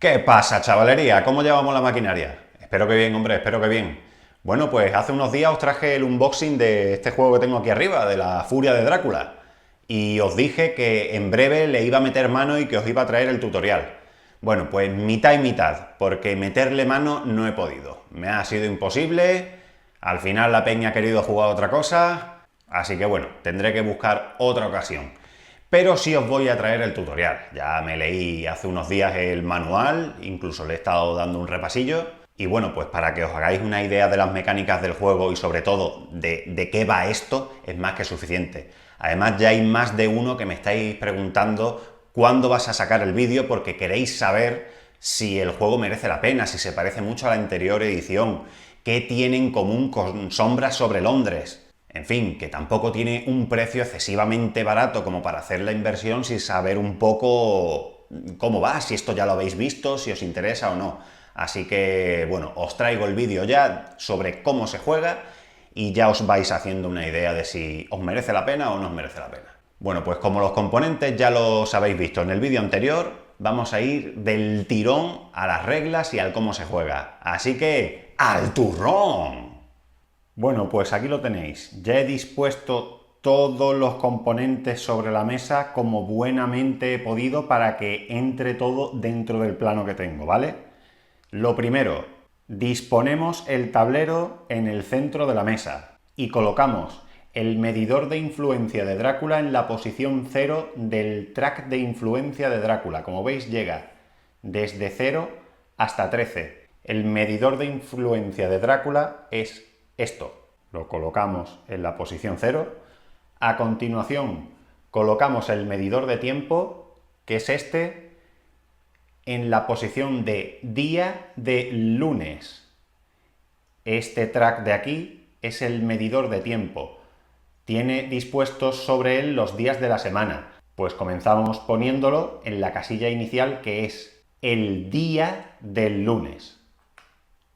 ¿Qué pasa, chavalería? ¿Cómo llevamos la maquinaria? Espero que bien, hombre, espero que bien. Bueno, pues hace unos días os traje el unboxing de este juego que tengo aquí arriba, de la Furia de Drácula. Y os dije que en breve le iba a meter mano y que os iba a traer el tutorial. Bueno, pues mitad y mitad, porque meterle mano no he podido. Me ha sido imposible, al final la peña ha querido jugar otra cosa, así que bueno, tendré que buscar otra ocasión. Pero sí os voy a traer el tutorial. Ya me leí hace unos días el manual, incluso le he estado dando un repasillo. Y bueno, pues para que os hagáis una idea de las mecánicas del juego y sobre todo de qué va esto, es más que suficiente. Además ya hay más de uno que me estáis preguntando cuándo vas a sacar el vídeo porque queréis saber si el juego merece la pena, si se parece mucho a la anterior edición, qué tiene en común con Sombras sobre Londres. En fin, que tampoco tiene un precio excesivamente barato como para hacer la inversión sin saber un poco cómo va, si esto ya lo habéis visto, si os interesa o no. Así que, bueno, os traigo el vídeo ya sobre cómo se juega y ya os vais haciendo una idea de si os merece la pena o no os merece la pena. Bueno, pues como los componentes ya los habéis visto en el vídeo anterior, vamos a ir del tirón a las reglas y al cómo se juega. Así que, ¡al turrón! Bueno, pues aquí lo tenéis. Ya he dispuesto todos los componentes sobre la mesa como buenamente he podido para que entre todo dentro del plano que tengo, ¿vale? Lo primero, disponemos el tablero en el centro de la mesa y colocamos el medidor de influencia de Drácula en la posición 0 del track de influencia de Drácula. Como veis, llega desde 0 hasta 13. El medidor de influencia de Drácula es esto. Lo colocamos en la posición 0. A continuación, colocamos el medidor de tiempo, que es este, en la posición de día de lunes. Este track de aquí es el medidor de tiempo. Tiene dispuestos sobre él los días de la semana. Pues comenzamos poniéndolo en la casilla inicial, que es el día del lunes.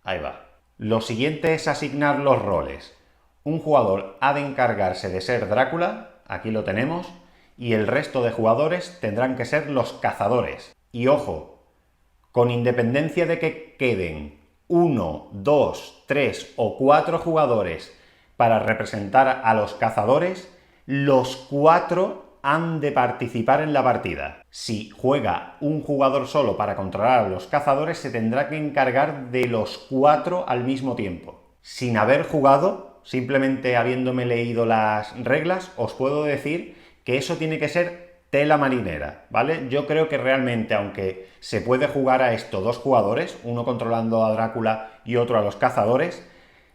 Ahí va. Lo siguiente es asignar los roles. Un jugador ha de encargarse de ser Drácula, aquí lo tenemos, y el resto de jugadores tendrán que ser los cazadores. Y ojo, con independencia de que queden 1, 2, 3 o 4 jugadores para representar a los cazadores, los 4 han de participar en la partida. Si juega un jugador solo para controlar a los cazadores, se tendrá que encargar de los 4 al mismo tiempo. Sin haber jugado, simplemente habiéndome leído las reglas, os puedo decir que eso tiene que ser tela marinera, ¿vale? Yo creo que realmente, aunque se puede jugar a esto dos jugadores, uno controlando a Drácula y otro a los cazadores,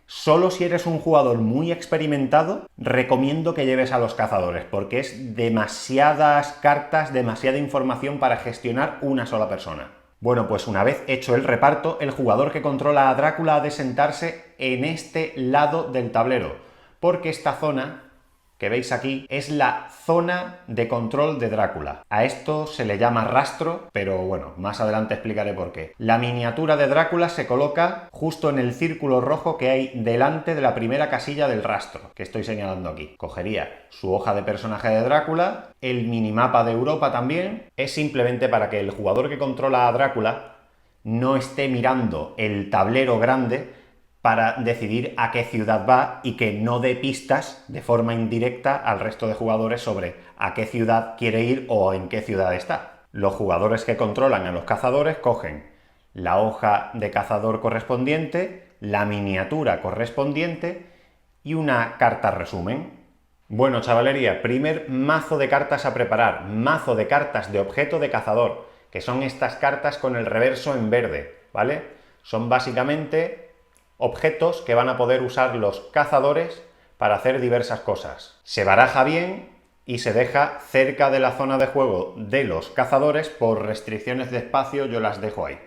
solo si eres un jugador muy experimentado, recomiendo que lleves a los cazadores, porque es demasiadas cartas, demasiada información para gestionar una sola persona. Bueno, pues una vez hecho el reparto, el jugador que controla a Drácula ha de sentarse en este lado del tablero, porque esta zona que veis aquí es la zona de control de Drácula. A esto se le llama rastro, pero bueno, más adelante explicaré por qué. La miniatura de Drácula se coloca justo en el círculo rojo que hay delante de la primera casilla del rastro, que estoy señalando aquí. Cogería su hoja de personaje de Drácula, el minimapa de Europa también. Es simplemente para que el jugador que controla a Drácula no esté mirando el tablero grande para decidir a qué ciudad va y que no dé pistas de forma indirecta al resto de jugadores sobre a qué ciudad quiere ir o en qué ciudad está. Los jugadores que controlan a los cazadores cogen la hoja de cazador correspondiente, la miniatura correspondiente y una carta resumen. Bueno, chavalería, primer mazo de cartas a preparar, mazo de cartas de objeto de cazador, que son estas cartas con el reverso en verde, ¿vale? Son básicamente objetos que van a poder usar los cazadores para hacer diversas cosas. Se baraja bien y se deja cerca de la zona de juego de los cazadores por restricciones de espacio, yo las dejo ahí.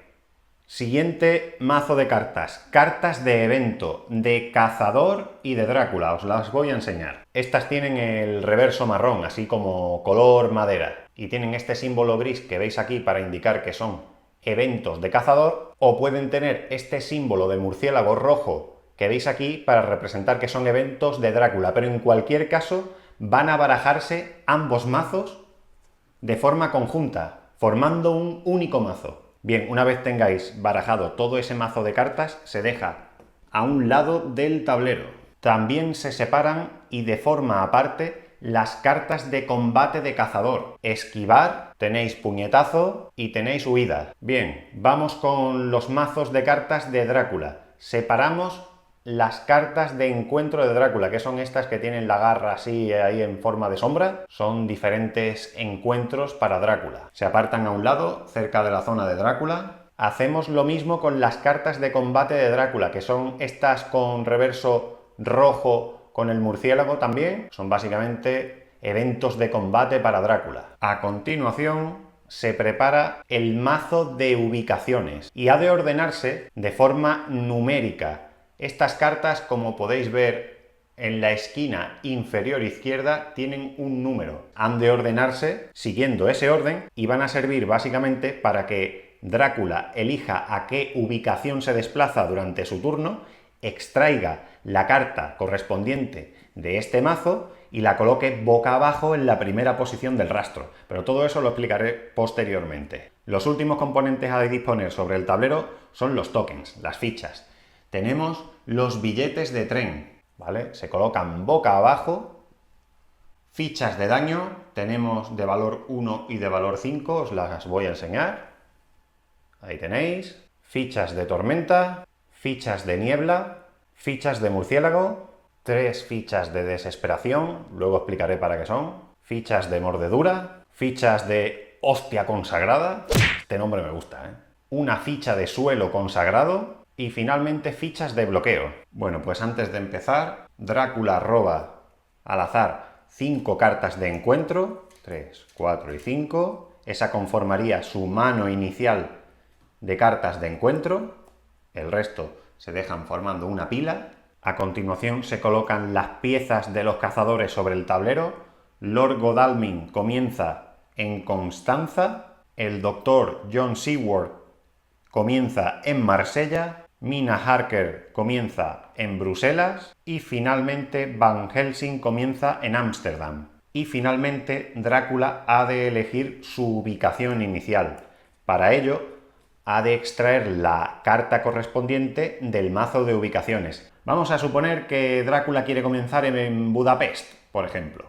Siguiente mazo de cartas. Cartas de evento, de cazador y de Drácula. Os las voy a enseñar. Estas tienen el reverso marrón, así como color madera. Y tienen este símbolo gris que veis aquí para indicar que son eventos de cazador, o pueden tener este símbolo de murciélago rojo que veis aquí para representar que son eventos de Drácula, pero en cualquier caso van a barajarse ambos mazos de forma conjunta, formando un único mazo. Bien, una vez tengáis barajado todo ese mazo de cartas, se deja a un lado del tablero. También se separan y de forma aparte las cartas de combate de cazador. Esquivar, tenéis puñetazo y tenéis huida. Bien, vamos con los mazos de cartas de Drácula. Separamos las cartas de encuentro de Drácula, que son estas que tienen la garra así ahí en forma de sombra. Son diferentes encuentros para Drácula. Se apartan a un lado, cerca de la zona de Drácula. Hacemos lo mismo con las cartas de combate de Drácula, que son estas con reverso rojo con el murciélago también. Son básicamente eventos de combate para Drácula. A continuación se prepara el mazo de ubicaciones y ha de ordenarse de forma numérica. Estas cartas, como podéis ver en la esquina inferior izquierda, tienen un número. Han de ordenarse siguiendo ese orden y van a servir básicamente para que Drácula elija a qué ubicación se desplaza durante su turno, extraiga la carta correspondiente de este mazo y la coloque boca abajo en la primera posición del rastro. Pero todo eso lo explicaré posteriormente. Los últimos componentes a disponer sobre el tablero son los tokens, las fichas. Tenemos los billetes de tren, ¿vale? Se colocan boca abajo. Fichas de daño, tenemos de valor 1 y de valor 5, os las voy a enseñar. Ahí tenéis. Fichas de tormenta, fichas de niebla, fichas de murciélago, 3 fichas de desesperación, luego explicaré para qué son, fichas de mordedura, fichas de hostia consagrada, este nombre me gusta, una ficha de suelo consagrado y finalmente fichas de bloqueo. Bueno, pues antes de empezar, Drácula roba al azar 5 cartas de encuentro, 3, 4 y 5, esa conformaría su mano inicial de cartas de encuentro, el resto se dejan formando una pila. A continuación se colocan las piezas de los cazadores sobre el tablero. Lord Godalming comienza en Constanza, el Dr. John Seward comienza en Marsella, Mina Harker comienza en Bruselas y finalmente Van Helsing comienza en Ámsterdam. Y finalmente Drácula ha de elegir su ubicación inicial. Para ello ha de extraer la carta correspondiente del mazo de ubicaciones. Vamos a suponer que Drácula quiere comenzar en Budapest, por ejemplo.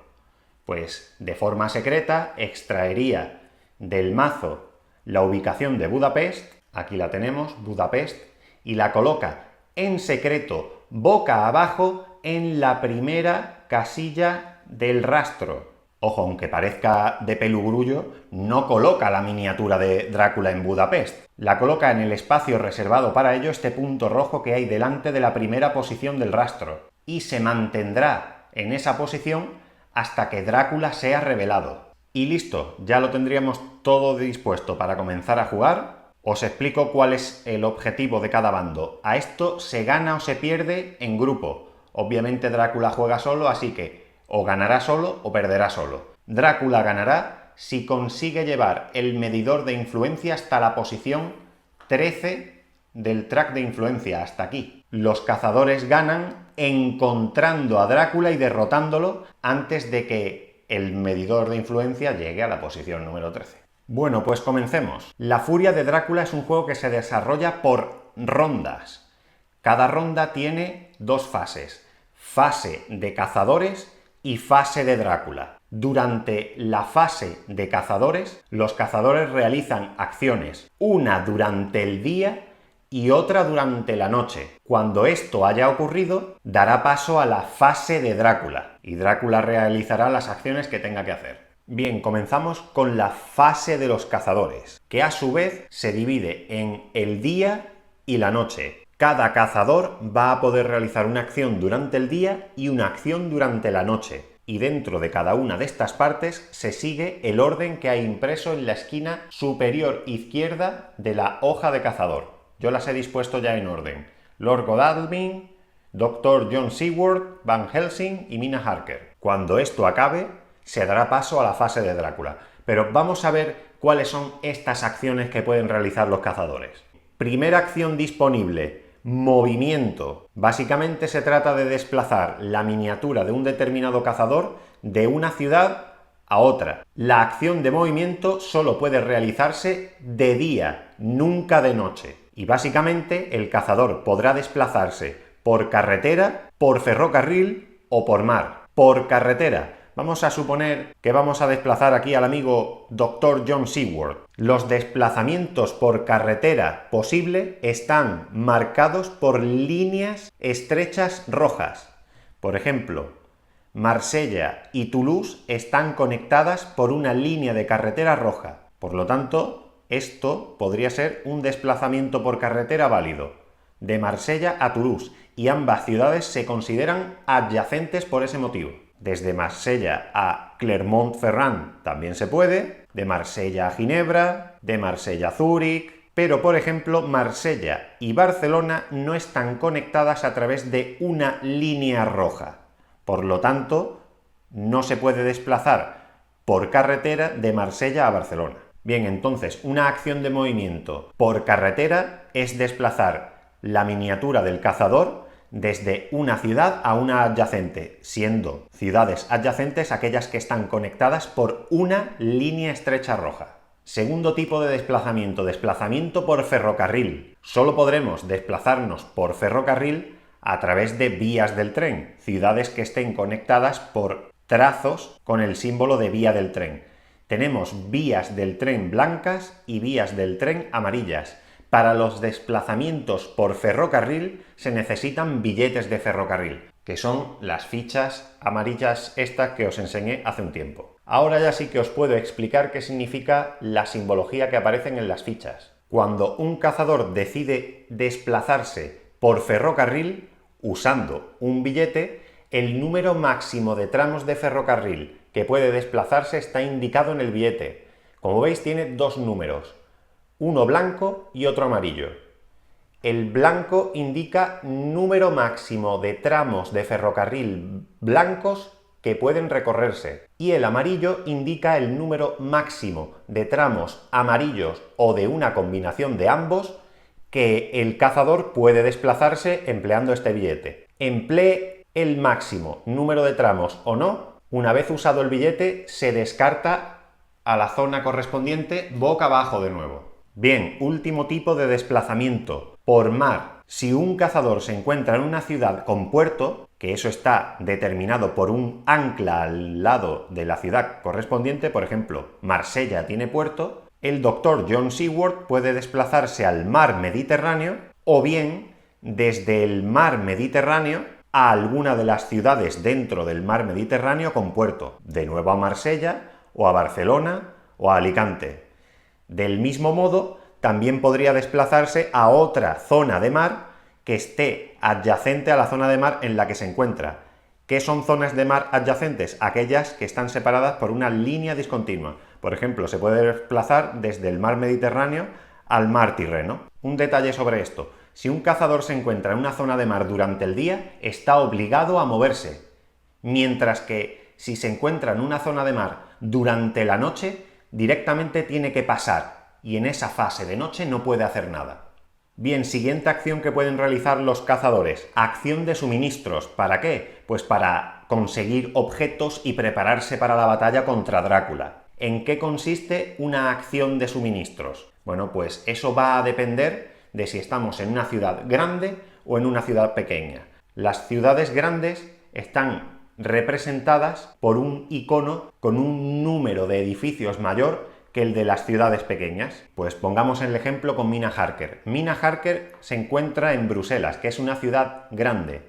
Pues de forma secreta extraería del mazo la ubicación de Budapest, aquí la tenemos, Budapest, y la coloca en secreto boca abajo en la primera casilla del rastro. Ojo, aunque parezca de pelogrullo, no coloca la miniatura de Drácula en Budapest. La coloca en el espacio reservado para ello, este punto rojo que hay delante de la primera posición del rastro. Y se mantendrá en esa posición hasta que Drácula sea revelado. Y listo, ya lo tendríamos todo dispuesto para comenzar a jugar. Os explico cuál es el objetivo de cada bando. A esto se gana o se pierde en grupo. Obviamente Drácula juega solo, así que o ganará solo o perderá solo. Drácula ganará si consigue llevar el medidor de influencia hasta la posición 13 del track de influencia, hasta aquí. Los cazadores ganan encontrando a Drácula y derrotándolo antes de que el medidor de influencia llegue a la posición número 13. Bueno, pues comencemos. La Furia de Drácula es un juego que se desarrolla por rondas. Cada ronda tiene 2 fases. Fase de cazadores y fase de Drácula. Durante la fase de cazadores, los cazadores realizan acciones, una durante el día y otra durante la noche. Cuando esto haya ocurrido, dará paso a la fase de Drácula, y Drácula realizará las acciones que tenga que hacer. Bien, comenzamos con la fase de los cazadores, que a su vez se divide en el día y la noche. Cada cazador va a poder realizar una acción durante el día y una acción durante la noche. Y dentro de cada una de estas partes se sigue el orden que hay impreso en la esquina superior izquierda de la hoja de cazador. Yo las he dispuesto ya en orden. Lord Godalming, Dr. John Seward, Van Helsing y Mina Harker. Cuando esto acabe, se dará paso a la fase de Drácula. Pero vamos a ver cuáles son estas acciones que pueden realizar los cazadores. Primera acción disponible. Movimiento. Básicamente se trata de desplazar la miniatura de un determinado cazador de una ciudad a otra. La acción de movimiento solo puede realizarse de día nunca de noche. Y básicamente el cazador podrá desplazarse por carretera, por ferrocarril o por mar. Por carretera. Vamos a suponer que vamos a desplazar aquí al amigo Dr. John Seward. Los desplazamientos por carretera posible están marcados por líneas estrechas rojas. Por ejemplo, Marsella y Toulouse están conectadas por una línea de carretera roja. Por lo tanto, esto podría ser un desplazamiento por carretera válido, de Marsella a Toulouse, y ambas ciudades se consideran adyacentes por ese motivo. Desde Marsella a Clermont-Ferrand también se puede, de Marsella a Ginebra, de Marsella a Zúrich, pero por ejemplo Marsella y Barcelona no están conectadas a través de una línea roja. Por lo tanto, no se puede desplazar por carretera de Marsella a Barcelona. Bien, entonces, una acción de movimiento por carretera es desplazar la miniatura del cazador desde una ciudad a una adyacente, siendo ciudades adyacentes aquellas que están conectadas por una línea estrecha roja. Segundo tipo de desplazamiento, desplazamiento por ferrocarril. Solo podremos desplazarnos por ferrocarril a través de vías del tren, ciudades que estén conectadas por trazos con el símbolo de vía del tren. Tenemos vías del tren blancas y vías del tren amarillas. Para los desplazamientos por ferrocarril se necesitan billetes de ferrocarril, que son las fichas amarillas estas que os enseñé hace un tiempo. Ahora ya sí que os puedo explicar qué significa la simbología que aparecen en las fichas. Cuando un cazador decide desplazarse por ferrocarril, usando un billete, el número máximo de tramos de ferrocarril que puede desplazarse está indicado en el billete. Como veis, tiene dos números, uno blanco y otro amarillo. El blanco indica número máximo de tramos de ferrocarril blancos que pueden recorrerse, y el amarillo indica el número máximo de tramos amarillos o de una combinación de ambos que el cazador puede desplazarse empleando este billete. Emplee el máximo número de tramos o no, una vez usado el billete se descarta a la zona correspondiente boca abajo de nuevo. Bien, último tipo de desplazamiento, por mar. Si un cazador se encuentra en una ciudad con puerto, que eso está determinado por un ancla al lado de la ciudad correspondiente, por ejemplo, Marsella tiene puerto, el Dr. John Seward puede desplazarse al mar Mediterráneo o bien desde el mar Mediterráneo a alguna de las ciudades dentro del mar Mediterráneo con puerto, de nuevo a Marsella o a Barcelona o a Alicante. Del mismo modo, también podría desplazarse a otra zona de mar que esté adyacente a la zona de mar en la que se encuentra. ¿Qué son zonas de mar adyacentes? Aquellas que están separadas por una línea discontinua. Por ejemplo, se puede desplazar desde el mar Mediterráneo al mar Tirreno. Un detalle sobre esto. Si un cazador se encuentra en una zona de mar durante el día, está obligado a moverse. Mientras que si se encuentra en una zona de mar durante la noche, directamente tiene que pasar y en esa fase de noche no puede hacer nada. Bien, siguiente acción que pueden realizar los cazadores, acción de suministros. ¿Para qué? Pues para conseguir objetos y prepararse para la batalla contra Drácula. ¿En qué consiste una acción de suministros? Bueno, pues eso va a depender de si estamos en una ciudad grande o en una ciudad pequeña. Las ciudades grandes están representadas por un icono con un número de edificios mayor que el de las ciudades pequeñas. Pues pongamos el ejemplo con Mina Harker. Mina Harker se encuentra en Bruselas, que es una ciudad grande.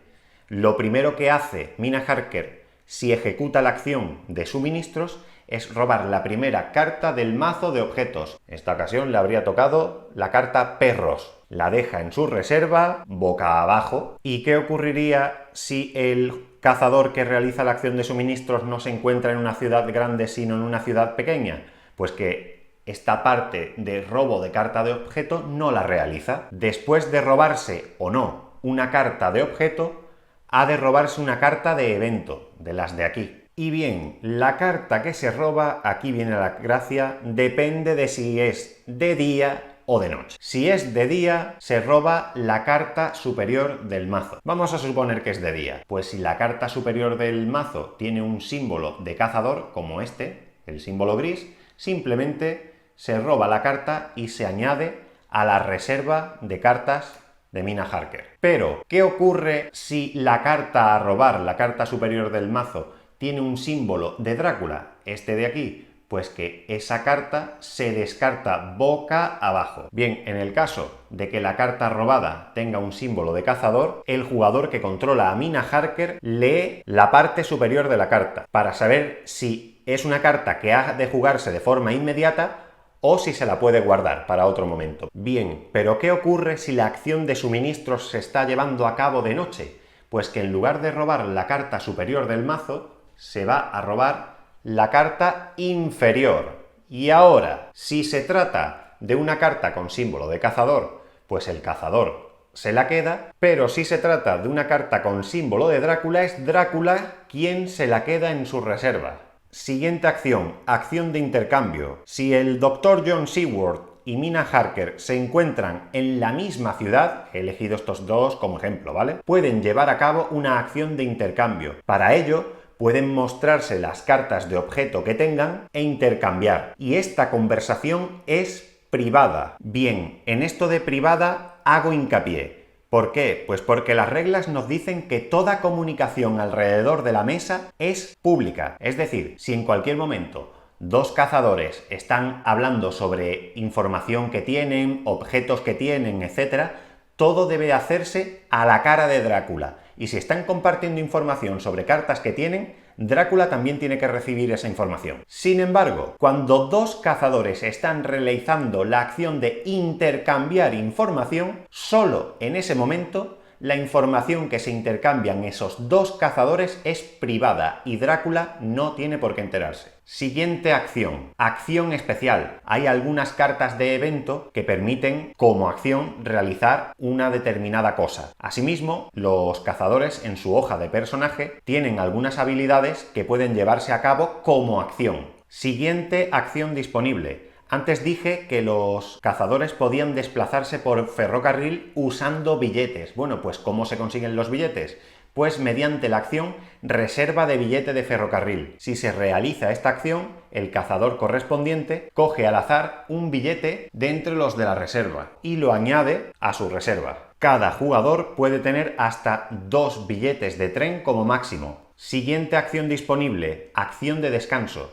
Lo primero que hace Mina Harker si ejecuta la acción de suministros es robar la primera carta del mazo de objetos. En esta ocasión le habría tocado la carta perros. La deja en su reserva, boca abajo. ¿Y qué ocurriría si el cazador que realiza la acción de suministros no se encuentra en una ciudad grande sino en una ciudad pequeña? Pues que esta parte de robo de carta de objeto no la realiza. Después de robarse o no una carta de objeto, ha de robarse una carta de evento, de las de aquí. Y bien, la carta que se roba, aquí viene la gracia, depende de si es de día o de noche. Si es de día, se roba la carta superior del mazo. Vamos a suponer que es de día. Pues si la carta superior del mazo tiene un símbolo de cazador, como este, el símbolo gris, simplemente se roba la carta y se añade a la reserva de cartas de Mina Harker. Pero, ¿qué ocurre si la carta a robar, la carta superior del mazo, tiene un símbolo de Drácula, este de aquí? Pues que esa carta se descarta boca abajo. Bien, en el caso de que la carta robada tenga un símbolo de cazador, el jugador que controla a Mina Harker lee la parte superior de la carta para saber si es una carta que ha de jugarse de forma inmediata o si se la puede guardar para otro momento. Bien, pero ¿qué ocurre si la acción de suministros se está llevando a cabo de noche? Pues que en lugar de robar la carta superior del mazo, se va a robar la carta inferior. Y ahora, si se trata de una carta con símbolo de cazador, pues el cazador se la queda, pero si se trata de una carta con símbolo de Drácula, es Drácula quien se la queda en su reserva. Siguiente acción, acción de intercambio. Si el Dr. John Seward y Mina Harker se encuentran en la misma ciudad, he elegido estos dos como ejemplo, ¿vale? Pueden llevar a cabo una acción de intercambio. Para ello, pueden mostrarse las cartas de objeto que tengan e intercambiar. Y esta conversación es privada. Bien, en esto de privada hago hincapié. ¿Por qué? Pues porque las reglas nos dicen que toda comunicación alrededor de la mesa es pública. Es decir, si en cualquier momento dos cazadores están hablando sobre información que tienen, objetos que tienen, etc., todo debe hacerse a la cara de Drácula. Y si están compartiendo información sobre cartas que tienen, Drácula también tiene que recibir esa información. Sin embargo, cuando dos cazadores están realizando la acción de intercambiar información, solo en ese momento la información que se intercambian esos dos cazadores es privada y Drácula no tiene por qué enterarse. Siguiente acción. Acción especial. Hay algunas cartas de evento que permiten, como acción, realizar una determinada cosa. Asimismo, los cazadores en su hoja de personaje tienen algunas habilidades que pueden llevarse a cabo como acción. Siguiente acción disponible. Antes dije que los cazadores podían desplazarse por ferrocarril usando billetes. Bueno, pues ¿cómo se consiguen los billetes? Pues mediante la acción reserva de billete de ferrocarril. Si se realiza esta acción, el cazador correspondiente coge al azar un billete de entre los de la reserva y lo añade a su reserva. Cada jugador puede tener hasta 2 billetes de tren como máximo. Siguiente acción disponible, acción de descanso.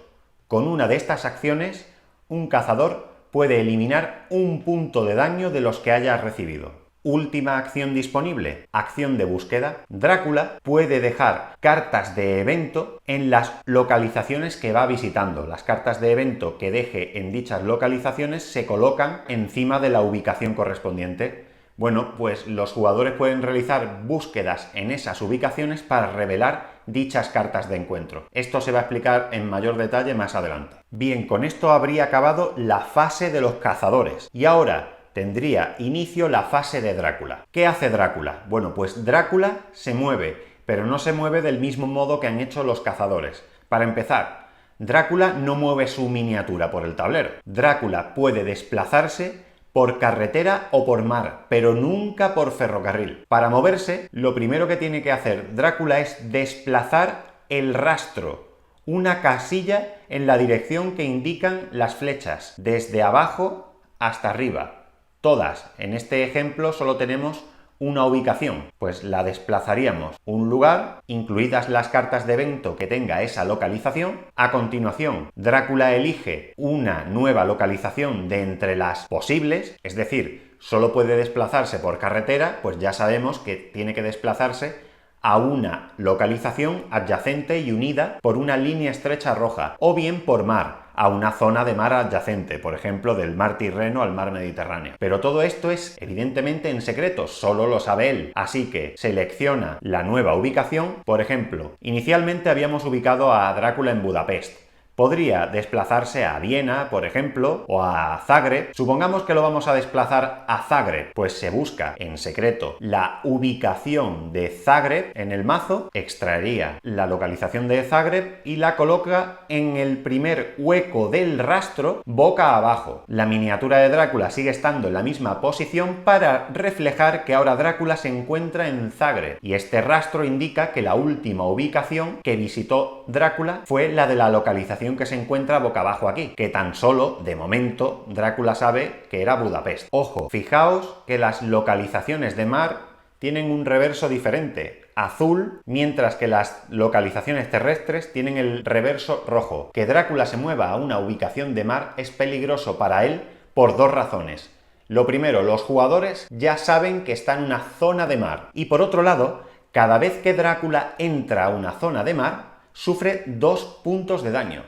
Con una de estas acciones, un cazador puede eliminar un punto de daño de los que haya recibido. Última acción disponible, acción de búsqueda. Drácula puede dejar cartas de evento en las localizaciones que va visitando. Las cartas de evento que deje en dichas localizaciones se colocan encima de la ubicación correspondiente. Bueno, pues los jugadores pueden realizar búsquedas en esas ubicaciones para revelar dichas cartas de encuentro. Esto se va a explicar en mayor detalle más adelante. Bien, con esto habría acabado la fase de los cazadores. Y ahora tendría inicio la fase de Drácula. ¿Qué hace Drácula? Bueno, pues Drácula se mueve, pero no se mueve del mismo modo que han hecho los cazadores. Para empezar, Drácula no mueve su miniatura por el tablero. Drácula puede desplazarse por carretera o por mar, pero nunca por ferrocarril. Para moverse, lo primero que tiene que hacer Drácula es desplazar el rastro, una casilla en la dirección que indican las flechas, desde abajo hasta arriba. Todas. En este ejemplo solo tenemos una ubicación, pues la desplazaríamos un lugar, incluidas las cartas de evento que tenga esa localización. A continuación, Drácula elige una nueva localización de entre las posibles, es decir, solo puede desplazarse por carretera, pues ya sabemos que tiene que desplazarse a una localización adyacente y unida por una línea estrecha roja, o bien por mar, a una zona de mar adyacente, por ejemplo, del mar Tirreno al mar Mediterráneo. Pero todo esto es evidentemente en secreto, solo lo sabe él. Así que selecciona la nueva ubicación. Por ejemplo, inicialmente habíamos ubicado a Drácula en Budapest. Podría desplazarse a Viena, por ejemplo, o a Zagreb. Supongamos que lo vamos a desplazar a Zagreb, pues se busca en secreto la ubicación de Zagreb en el mazo, extraería la localización de Zagreb y la coloca en el primer hueco del rastro boca abajo. La miniatura de Drácula sigue estando en la misma posición para reflejar que ahora Drácula se encuentra en Zagreb, y este rastro indica que la última ubicación que visitó Drácula fue la de la localización ubicación que se encuentra boca abajo aquí, que tan solo, de momento, Drácula sabe que era Budapest. Ojo, fijaos que las localizaciones de mar tienen un reverso diferente, azul, mientras que las localizaciones terrestres tienen el reverso rojo. Que Drácula se mueva a una ubicación de mar es peligroso para él por dos razones. Lo primero, los jugadores ya saben que está en una zona de mar. Y por otro lado, cada vez que Drácula entra a una zona de mar, sufre 2 puntos de daño.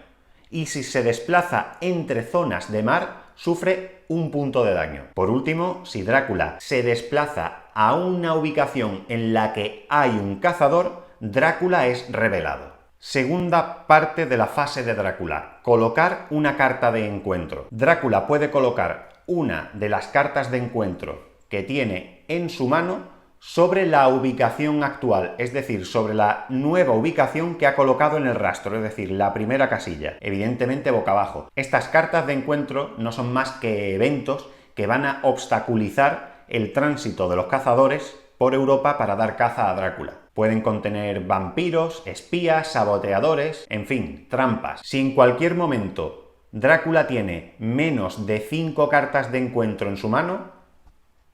Y si se desplaza entre zonas de mar, sufre 1 punto de daño. Por último, si Drácula se desplaza a una ubicación en la que hay un cazador, Drácula es revelado. Segunda parte de la fase de Drácula, colocar una carta de encuentro. Drácula puede colocar una de las cartas de encuentro que tiene en su mano sobre la ubicación actual, es decir, sobre la nueva ubicación que ha colocado en el rastro, es decir, la primera casilla, evidentemente boca abajo. Estas cartas de encuentro no son más que eventos que van a obstaculizar el tránsito de los cazadores por Europa para dar caza a Drácula. Pueden contener vampiros, espías, saboteadores, en fin, trampas. Si en cualquier momento Drácula tiene menos de 5 cartas de encuentro en su mano,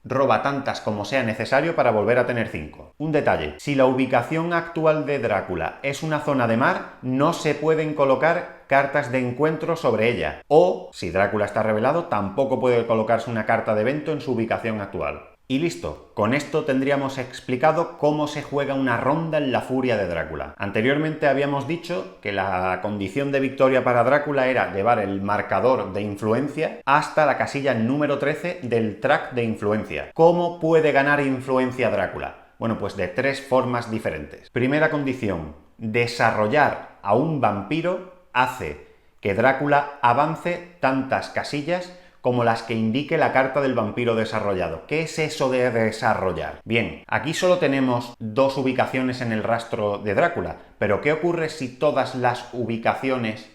roba tantas como sea necesario para volver a tener 5. Un detalle, si la ubicación actual de Drácula es una zona de mar, no se pueden colocar cartas de encuentro sobre ella. O, si Drácula está revelado, tampoco puede colocarse una carta de evento en su ubicación actual. Y listo, con esto tendríamos explicado cómo se juega una ronda en la furia de Drácula. Anteriormente habíamos dicho que la condición de victoria para Drácula era llevar el marcador de influencia hasta la casilla número 13 del track de influencia. ¿Cómo puede ganar influencia Drácula? Bueno, pues de 3 formas diferentes. Primera condición, desarrollar a un vampiro hace que Drácula avance tantas casillas como las que indique la carta del vampiro desarrollado. ¿Qué es eso de desarrollar? Bien, aquí solo tenemos 2 ubicaciones en el rastro de Drácula, pero ¿qué ocurre si todas las ubicaciones,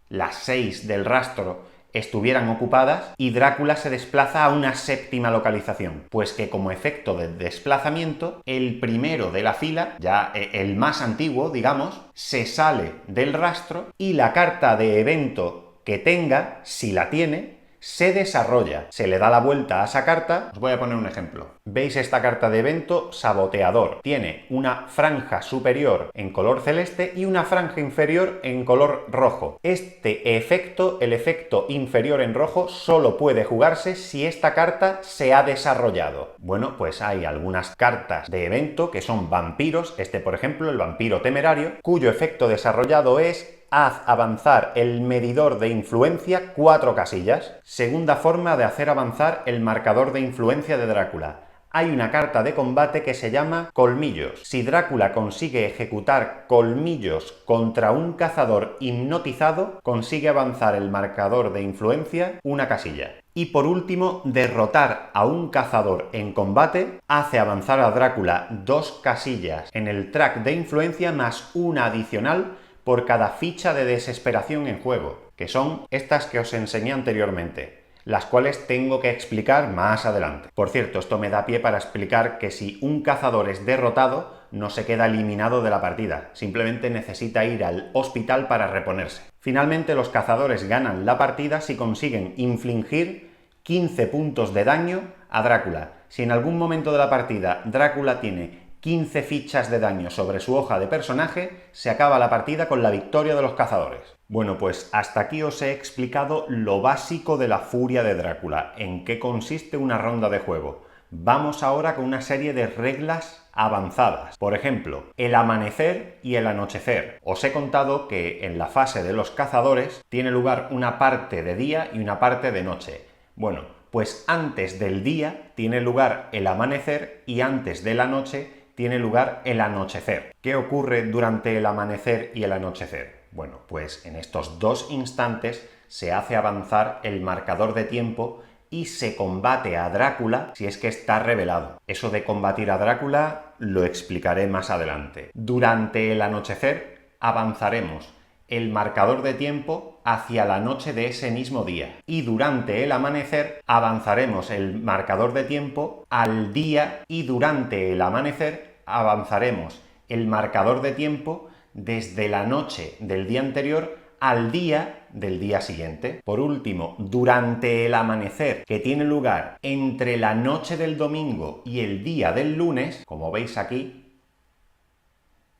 las 6 del rastro, estuvieran ocupadas y Drácula se desplaza a una 7ª localización? Pues que como efecto de desplazamiento, el primero de la fila, ya el más antiguo, digamos, se sale del rastro y la carta de evento que tenga, si la tiene, se desarrolla, se le da la vuelta a esa carta. Os voy a poner un ejemplo. ¿Veis esta carta de evento? Saboteador. Tiene una franja superior en color celeste y una franja inferior en color rojo. Este efecto, el efecto inferior en rojo, solo puede jugarse si esta carta se ha desarrollado. Bueno, pues hay algunas cartas de evento que son vampiros, por ejemplo, el vampiro temerario, cuyo efecto desarrollado es: haz avanzar el medidor de influencia 4 casillas. Segunda forma de hacer avanzar el marcador de influencia de Drácula. Hay una carta de combate que se llama Colmillos. Si Drácula consigue ejecutar colmillos contra un cazador hipnotizado, consigue avanzar el marcador de influencia 1 casilla. Y por último, derrotar a un cazador en combate hace avanzar a Drácula 2 casillas en el track de influencia más 1 adicional por cada ficha de desesperación en juego, que son estas que os enseñé anteriormente, las cuales tengo que explicar más adelante. Por cierto, esto me da pie para explicar que si un cazador es derrotado, no se queda eliminado de la partida, simplemente necesita ir al hospital para reponerse. Finalmente, los cazadores ganan la partida si consiguen infligir 15 puntos de daño a Drácula. Si en algún momento de la partida Drácula tiene 15 fichas de daño sobre su hoja de personaje, se acaba la partida con la victoria de los cazadores. Bueno, pues hasta aquí os he explicado lo básico de la furia de Drácula, en qué consiste una ronda de juego. Vamos ahora con una serie de reglas avanzadas. Por ejemplo, el amanecer y el anochecer. Os he contado que en la fase de los cazadores tiene lugar una parte de día y una parte de noche. Bueno, pues antes del día tiene lugar el amanecer y antes de la noche tiene lugar el anochecer. ¿Qué ocurre durante el amanecer y el anochecer? Bueno, pues en estos 2 instantes se hace avanzar el marcador de tiempo y se combate a Drácula si es que está revelado. Eso de combatir a Drácula lo explicaré más adelante. Durante el anochecer avanzaremos el marcador de tiempo hacia la noche de ese mismo día. Y durante el amanecer avanzaremos el marcador de tiempo al día y durante el amanecer avanzaremos el marcador de tiempo desde la noche del día anterior al día del día siguiente. Por último, durante el amanecer, que tiene lugar entre la noche del domingo y el día del lunes, como veis aquí,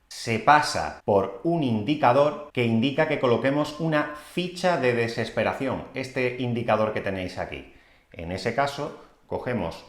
se pasa por un indicador que indica que coloquemos una ficha de desesperación, este indicador que tenéis aquí. En ese caso, cogemos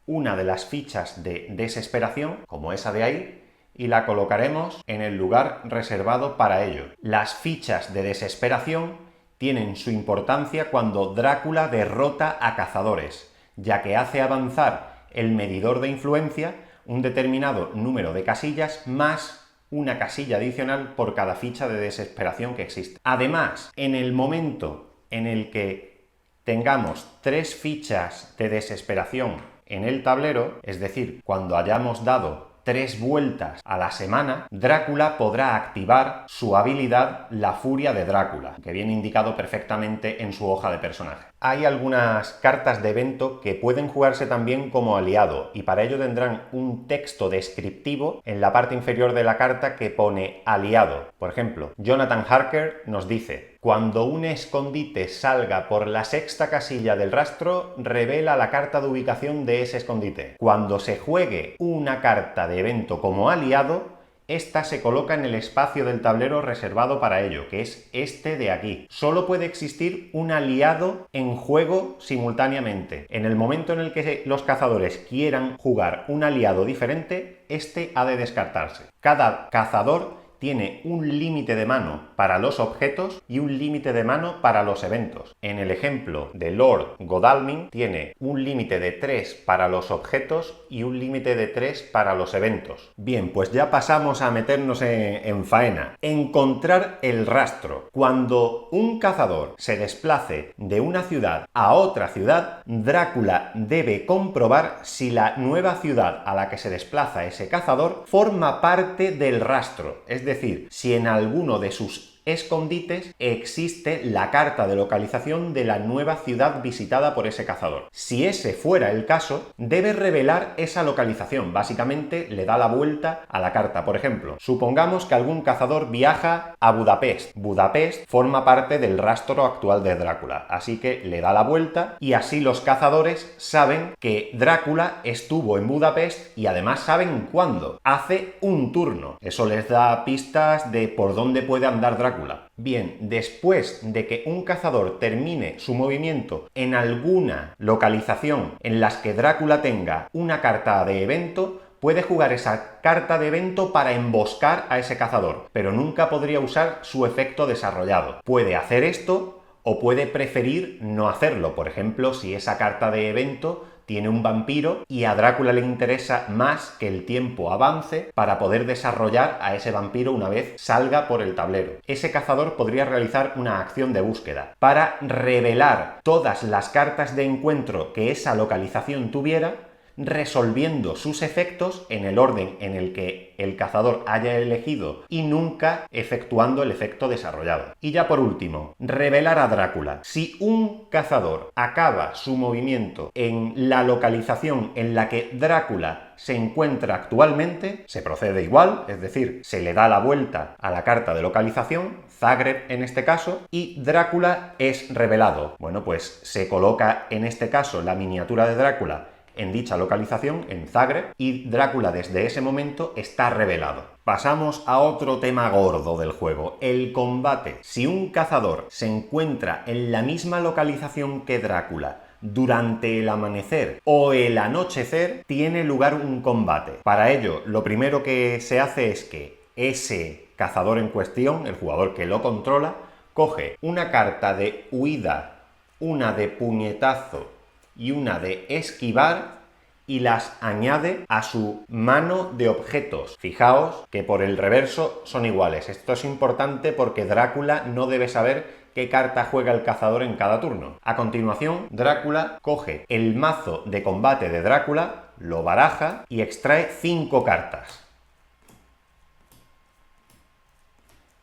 una de las fichas de desesperación, como esa de ahí, y la colocaremos en el lugar reservado para ello. Las fichas de desesperación tienen su importancia cuando Drácula derrota a cazadores, ya que hace avanzar el medidor de influencia un determinado número de casillas más una casilla adicional por cada ficha de desesperación que existe. Además, en el momento en el que tengamos 3 fichas de desesperación en el tablero, es decir, cuando hayamos dado 3 vueltas a la semana, Drácula podrá activar su habilidad La Furia de Drácula, que viene indicado perfectamente en su hoja de personaje. Hay algunas cartas de evento que pueden jugarse también como aliado y para ello tendrán un texto descriptivo en la parte inferior de la carta que pone aliado. Por ejemplo, Jonathan Harker nos dice: cuando un escondite salga por la 6ª casilla del rastro, revela la carta de ubicación de ese escondite. Cuando se juegue una carta de evento como aliado, esta se coloca en el espacio del tablero reservado para ello, que es este de aquí. Solo puede existir un aliado en juego simultáneamente. En el momento en el que los cazadores quieran jugar un aliado diferente, este ha de descartarse. Cada cazador tiene un límite de mano para los objetos y un límite de mano para los eventos. En el ejemplo de Lord Godalming tiene un límite de 3 para los objetos y un límite de 3 para los eventos. Bien, pues ya pasamos a meternos en faena. Encontrar el rastro. Cuando un cazador se desplace de una ciudad a otra ciudad, Drácula debe comprobar si la nueva ciudad a la que se desplaza ese cazador forma parte del rastro, es decir, si en alguno de sus escondites existe la carta de localización de la nueva ciudad visitada por ese cazador. Si ese fuera el caso, debe revelar esa localización. Básicamente le da la vuelta a la carta. Por ejemplo, supongamos que algún cazador viaja a Budapest. Budapest forma parte del rastro actual de Drácula, así que le da la vuelta y así los cazadores saben que Drácula estuvo en Budapest y además saben cuándo. Hace un turno. Eso les da pistas de por dónde puede andar Drácula. Bien, después de que un cazador termine su movimiento en alguna localización en las que Drácula tenga una carta de evento, puede jugar esa carta de evento para emboscar a ese cazador, pero nunca podría usar su efecto desarrollado. Puede hacer esto o puede preferir no hacerlo. Por ejemplo, si esa carta de evento tiene un vampiro y a Drácula le interesa más que el tiempo avance para poder desarrollar a ese vampiro una vez salga por el tablero. Ese cazador podría realizar una acción de búsqueda para revelar todas las cartas de encuentro que esa localización tuviera, resolviendo sus efectos en el orden en el que el cazador haya elegido y nunca efectuando el efecto desarrollado. Y ya por último, revelar a Drácula. Si un cazador acaba su movimiento en la localización en la que Drácula se encuentra actualmente, se procede igual, es decir, se le da la vuelta a la carta de localización, Zagreb en este caso, y Drácula es revelado. Bueno, pues se coloca en este caso la miniatura de Drácula en dicha localización, en Zagreb, y Drácula desde ese momento está revelado. Pasamos a otro tema gordo del juego, el combate. Si un cazador se encuentra en la misma localización que Drácula durante el amanecer o el anochecer, tiene lugar un combate. Para ello, lo primero que se hace es que ese cazador en cuestión, el jugador que lo controla, coge una carta de huida, una de puñetazo y una de esquivar y las añade a su mano de objetos. Fijaos que por el reverso son iguales. Esto es importante porque Drácula no debe saber qué carta juega el cazador en cada turno. A continuación, Drácula coge el mazo de combate de Drácula, lo baraja y extrae 5 cartas.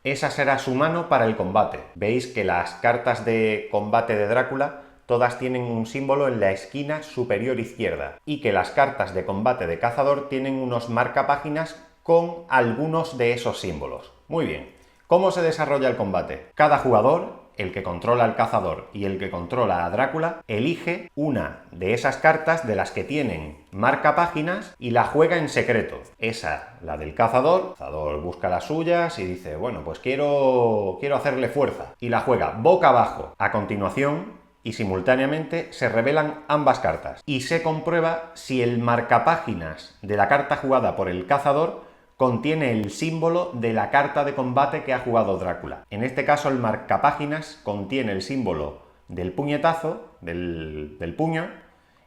Esa será su mano para el combate. Veis que las cartas de combate de Drácula todas tienen un símbolo en la esquina superior izquierda y que las cartas de combate de cazador tienen unos marcapáginas con algunos de esos símbolos. Muy bien, ¿Cómo se desarrolla el combate? Cada jugador, el que controla al cazador y el que controla a Drácula, elige una de esas cartas de las que tienen marcapáginas y la juega en secreto. Esa, la del cazador. El cazador busca las suyas y dice, bueno, pues quiero hacerle fuerza. Y la juega boca abajo. A continuación, y simultáneamente se revelan ambas cartas. Y se comprueba si el marcapáginas de la carta jugada por el cazador contiene el símbolo de la carta de combate que ha jugado Drácula. En este caso, el marcapáginas contiene el símbolo del puñetazo, del puño,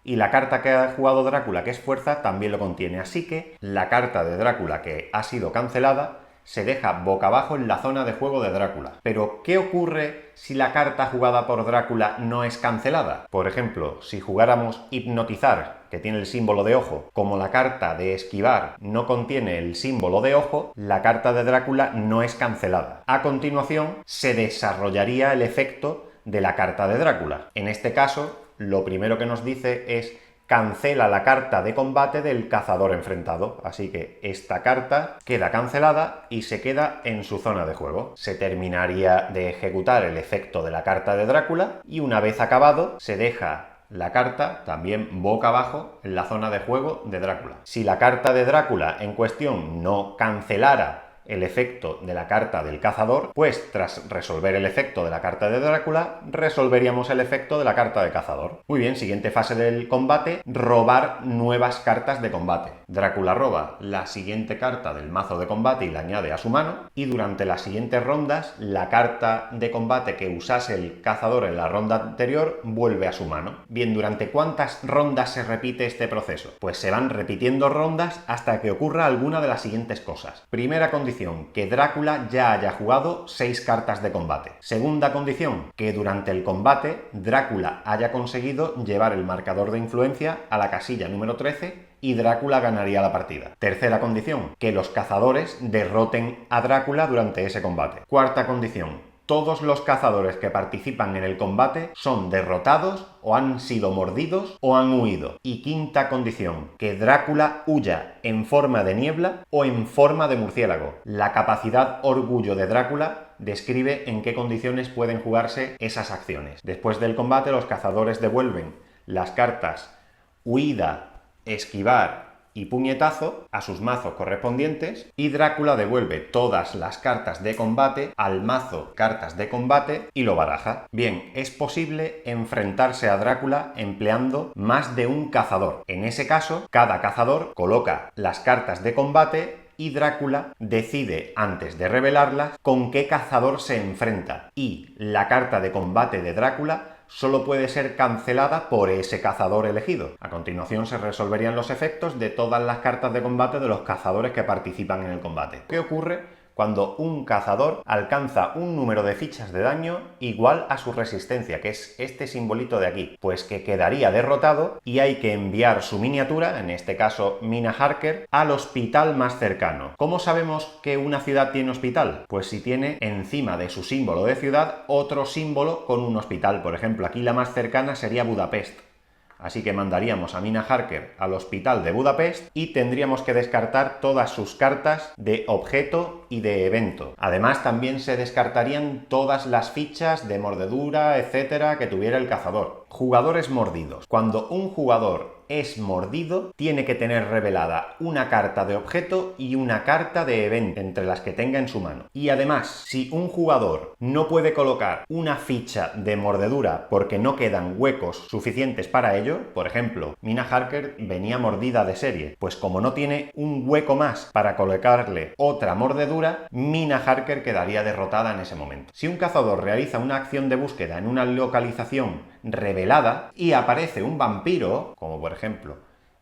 y la carta que ha jugado Drácula, que es fuerza, también lo contiene. Así que la carta de Drácula que ha sido cancelada se deja boca abajo en la zona de juego de Drácula. Pero, ¿qué ocurre si la carta jugada por Drácula no es cancelada? Por ejemplo, si jugáramos Hipnotizar, que tiene el símbolo de ojo, como la carta de Esquivar no contiene el símbolo de ojo, la carta de Drácula no es cancelada. A continuación, se desarrollaría el efecto de la carta de Drácula. En este caso, lo primero que nos dice es cancela la carta de combate del cazador enfrentado. Así que esta carta queda cancelada y se queda en su zona de juego. Se terminaría de ejecutar el efecto de la carta de Drácula y una vez acabado se deja la carta también boca abajo en la zona de juego de Drácula. Si la carta de Drácula en cuestión no cancelara el efecto de la carta del cazador, pues tras resolver el efecto de la carta de Drácula, resolveríamos el efecto de la carta de cazador. Muy bien, siguiente fase del combate, robar nuevas cartas de combate. Drácula roba la siguiente carta del mazo de combate y la añade a su mano, y durante las siguientes rondas, la carta de combate que usase el cazador en la ronda anterior vuelve a su mano. Bien, ¿durante cuántas rondas se repite este proceso? Pues se van repitiendo rondas hasta que ocurra alguna de las siguientes cosas. Primera condición, que Drácula ya haya jugado 6 cartas de combate. Segunda condición, que durante el combate Drácula haya conseguido llevar el marcador de influencia a la casilla número 13 y Drácula ganaría la partida. Tercera condición, que los cazadores derroten a Drácula durante ese combate. Cuarta condición, todos los cazadores que participan en el combate son derrotados o han sido mordidos o han huido. Y quinta condición, que Drácula huya en forma de niebla o en forma de murciélago. La capacidad Orgullo de Drácula describe en qué condiciones pueden jugarse esas acciones. Después del combate, los cazadores devuelven las cartas Huida, Esquivar y Puñetazo a sus mazos correspondientes y Drácula devuelve todas las cartas de combate al mazo cartas de combate y lo baraja. Bien, es posible enfrentarse a Drácula empleando más de un cazador. En ese caso, cada cazador coloca las cartas de combate y Drácula decide, antes de revelarlas, con qué cazador se enfrenta. Y la carta de combate de Drácula solo puede ser cancelada por ese cazador elegido. A continuación se resolverían los efectos de todas las cartas de combate de los cazadores que participan en el combate. ¿Qué ocurre cuando un cazador alcanza un número de fichas de daño igual a su resistencia, que es este simbolito de aquí? Pues que quedaría derrotado y hay que enviar su miniatura, en este caso Mina Harker, al hospital más cercano. ¿Cómo sabemos que una ciudad tiene hospital? Pues si tiene encima de su símbolo de ciudad otro símbolo con un hospital. Por ejemplo, aquí la más cercana sería Budapest. Así que mandaríamos a Mina Harker al hospital de Budapest y tendríamos que descartar todas sus cartas de objeto y de evento. Además, también se descartarían todas las fichas de mordedura, etcétera, que tuviera el cazador. Jugadores mordidos. Cuando un jugador es mordido, tiene que tener revelada una carta de objeto y una carta de evento entre las que tenga en su mano. Y además, si un jugador no puede colocar una ficha de mordedura porque no quedan huecos suficientes para ello, por ejemplo, Mina Harker venía mordida de serie, pues como no tiene un hueco más para colocarle otra mordedura, Mina Harker quedaría derrotada en ese momento. Si un cazador realiza una acción de búsqueda en una localización revelada y aparece un vampiro, como por ejemplo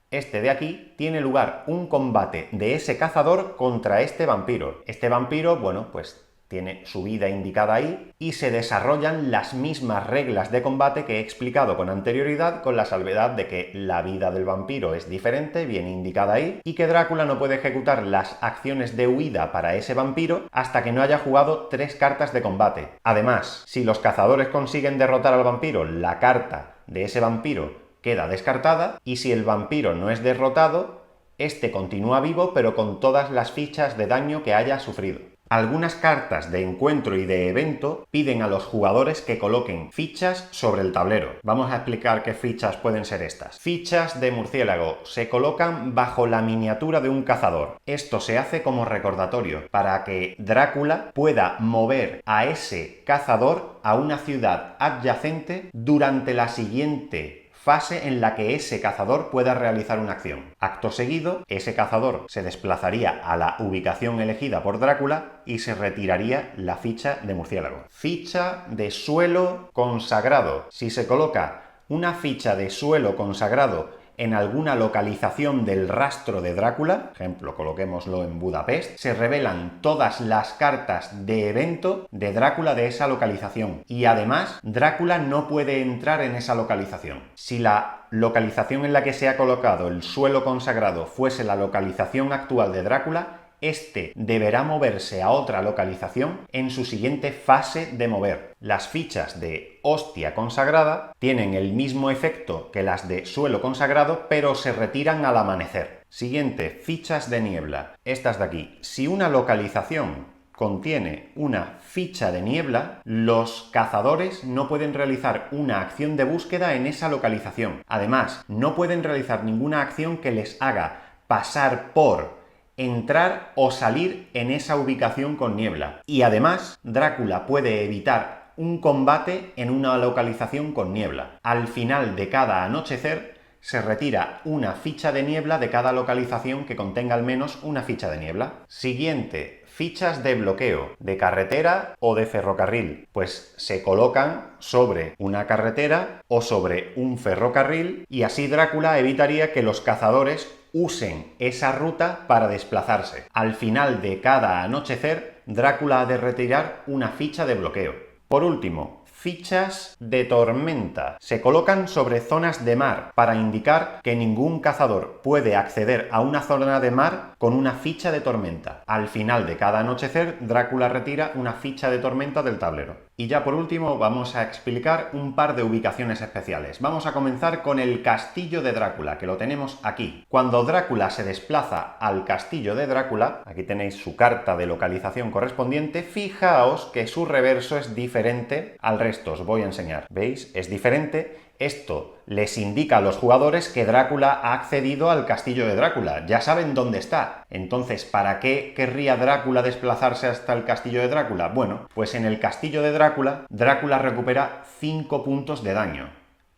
este de aquí, tiene lugar un combate de ese cazador contra este vampiro. Este vampiro, bueno, pues tiene su vida indicada ahí y se desarrollan las mismas reglas de combate que he explicado con anterioridad, con la salvedad de que la vida del vampiro es diferente, viene indicada ahí, y que Drácula no puede ejecutar las acciones de huida para ese vampiro hasta que no haya jugado 3 cartas de combate. Además, si los cazadores consiguen derrotar al vampiro, la carta de ese vampiro queda descartada, y si el vampiro no es derrotado, este continúa vivo pero con todas las fichas de daño que haya sufrido. Algunas cartas de encuentro y de evento piden a los jugadores que coloquen fichas sobre el tablero. Vamos a explicar qué fichas pueden ser estas. Fichas de murciélago se colocan bajo la miniatura de un cazador. Esto se hace como recordatorio para que Drácula pueda mover a ese cazador a una ciudad adyacente durante la siguiente fase en la que ese cazador pueda realizar una acción. Acto seguido, ese cazador se desplazaría a la ubicación elegida por Drácula y se retiraría la ficha de murciélago. Ficha de suelo consagrado. Si se coloca una ficha de suelo consagrado en alguna localización del rastro de Drácula, ejemplo, coloquémoslo en Budapest, se revelan todas las cartas de evento de Drácula de esa localización. Y además, Drácula no puede entrar en esa localización. Si la localización en la que se ha colocado el suelo consagrado fuese la localización actual de Drácula, este deberá moverse a otra localización en su siguiente fase de mover. Las fichas de hostia consagrada tienen el mismo efecto que las de suelo consagrado, pero se retiran al amanecer. Siguiente, fichas de niebla. Estas de aquí. Si una localización contiene una ficha de niebla, los cazadores no pueden realizar una acción de búsqueda en esa localización. Además, no pueden realizar ninguna acción que les haga pasar por entrar o salir en esa ubicación con niebla. Y además, Drácula puede evitar un combate en una localización con niebla. Al final de cada anochecer, se retira una ficha de niebla de cada localización que contenga al menos una ficha de niebla. Siguiente, fichas de bloqueo, de carretera o de ferrocarril. Pues se colocan sobre una carretera o sobre un ferrocarril y así Drácula evitaría que los cazadores usen esa ruta para desplazarse. Al final de cada anochecer, Drácula ha de retirar una ficha de bloqueo. Por último, fichas de tormenta. Se colocan sobre zonas de mar para indicar que ningún cazador puede acceder a una zona de mar con una ficha de tormenta. Al final de cada anochecer, Drácula retira una ficha de tormenta del tablero. Y ya por último vamos a explicar un par de ubicaciones especiales. Vamos a comenzar con el castillo de Drácula, que lo tenemos aquí. Cuando Drácula se desplaza al castillo de Drácula, aquí tenéis su carta de localización correspondiente, fijaos que su reverso es diferente al resto. Os voy a enseñar. ¿Veis? Es diferente. Esto les indica a los jugadores que Drácula ha accedido al castillo de Drácula. Ya saben dónde está. Entonces, ¿para qué querría Drácula desplazarse hasta el castillo de Drácula? Bueno, pues en el castillo de Drácula, Drácula recupera 5 puntos de daño.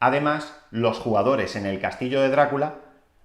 Además, los jugadores en el castillo de Drácula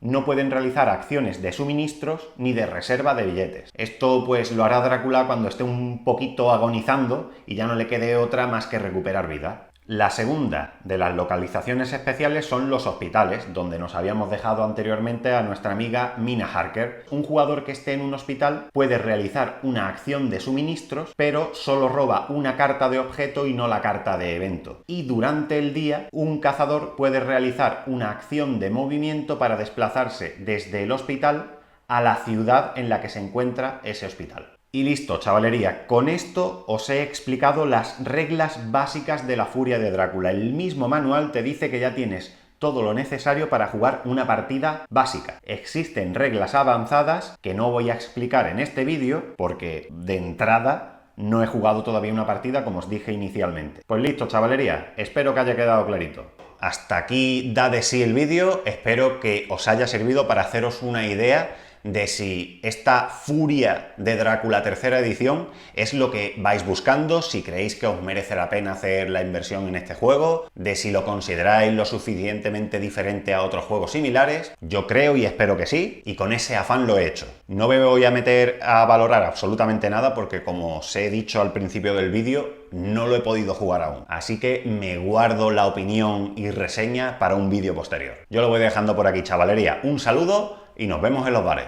no pueden realizar acciones de suministros ni de reserva de billetes. Esto pues lo hará Drácula cuando esté un poquito agonizando y ya no le quede otra más que recuperar vida. La segunda de las localizaciones especiales son los hospitales, donde nos habíamos dejado anteriormente a nuestra amiga Mina Harker. Un jugador que esté en un hospital puede realizar una acción de suministros, pero solo roba una carta de objeto y no la carta de evento. Y durante el día, un cazador puede realizar una acción de movimiento para desplazarse desde el hospital a la ciudad en la que se encuentra ese hospital. Y listo, chavalería, con esto os he explicado las reglas básicas de la furia de Drácula. El mismo manual te dice que ya tienes todo lo necesario para jugar una partida básica. Existen reglas avanzadas que no voy a explicar en este vídeo porque de entrada no he jugado todavía una partida como os dije inicialmente. Pues listo, chavalería, espero que haya quedado clarito. Hasta aquí da de sí el vídeo, espero que os haya servido para haceros una idea de si esta furia de Drácula tercera edición es lo que vais buscando, si creéis que os merece la pena hacer la inversión en este juego, de si lo consideráis lo suficientemente diferente a otros juegos similares. Yo creo y espero que sí, y con ese afán lo he hecho. No me voy a meter a valorar absolutamente nada porque, como os he dicho al principio del vídeo, no lo he podido jugar aún. Así que me guardo la opinión y reseña para un vídeo posterior. Yo lo voy dejando por aquí, chavalería. Un saludo y nos vemos en los bares.